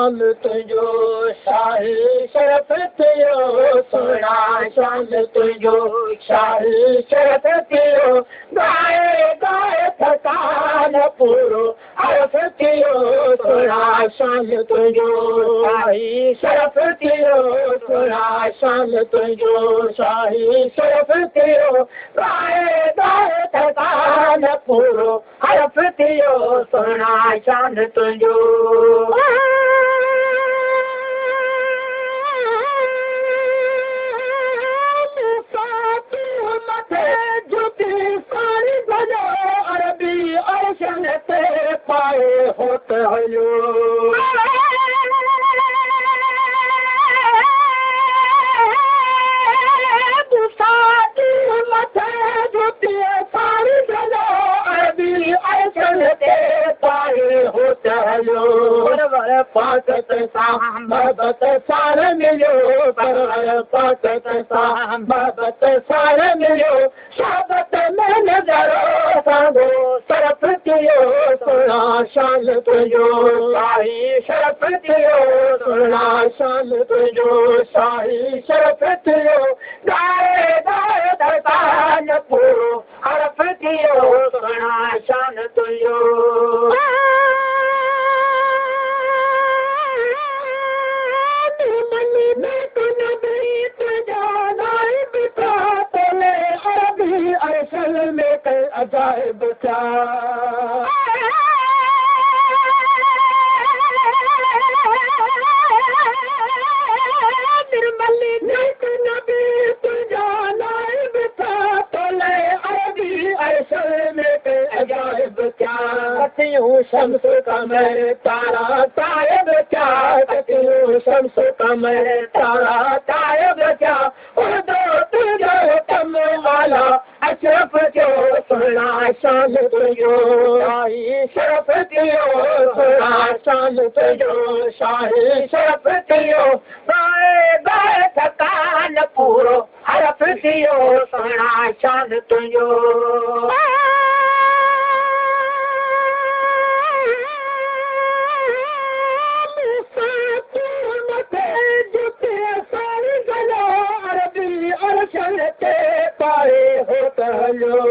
शान तुझो शाही शरफ थियो सुहिणा शान तुझो शाही शरफ थियो गाए गाए थकान पूरो हरफ थियो सुहिणा शान तुझो शाही शरफ थियो सुहिणा शान तुझो शाही शरफ थियो गाए गाए थकान पूरो हरफ थियो सुहिणा शान तुझो अरबी अर्शन ते पाए होत हलो मथे जुती सारी गलो अरबी अर्शन ते पाए होत हलो परवर पाकत सां मोहबत सार मिलियो परवर पाकत सां मोहबत सार मिलियो शहाबत में नज़रो सांगो शरफ थियो सुहिणा शान तुझो शाही शरफ थियो सुहिणा शान तुझो शाही शरफ थियो गाए गाए दरबान पूरो हरफ थियो सुहिणा शान तुझो असल में कई अजाइब क्या निर्मली नेक नबी तुझा नाइब था तोले अरबी असल में कई अजाइब क्या कतियूं शम्स कमर तारा तायब क्या कतियूं शम्स कमर तारा तायब क्या उर्दू तुझो तम वाला अशरफ थियो सुहिणा शान तुझो शाही शरफ थियो सुहिणा शान तुझो शाही शरफ थियो गाए गाए थकान पूरो हरफ थियो सुहिणा शान तुझो अरबी अर्शन ते पाए होत हलो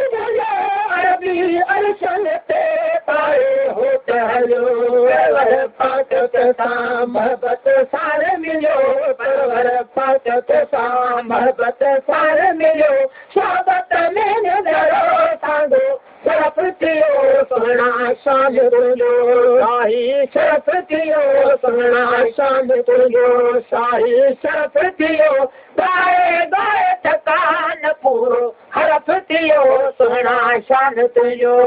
अरबी अर्शन ते पाए होत हलो पाकत सां मोहबत सार मिलियो परवर पाकत सां मोहबत सार मिलियो शहाबत में नज़रो सांगो शरफ थियो सुहिणा शान तुझो शाही शरफ थियो सुहिणा शान तुझो शाही शरफ थियो गाए गाए थकान पूरो हरफ थियो सुहिणा शान तुझो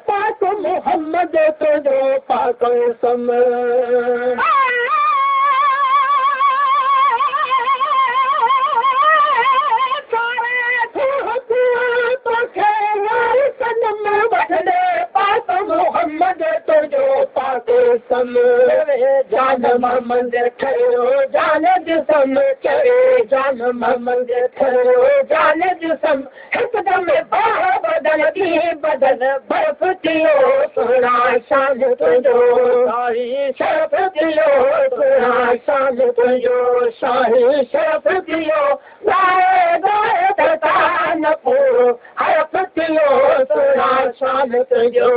पाक मोहम्मद तुझो पाक सम मोहम्मद तुझो पाक सम जान मोहम्मद ठहियो जान जिस्म चए जान मोहम्मद ठहियो जान जिस्म हिकदम बाह बदन दी बदन बर्फ थियो सुहिणा शान तुझो शाही शरफ थियो सुहिणा शान तुझो शाही शरफ थियो गाए गाए थकान पूरो हरफ थियो सुहिणा शान तुझो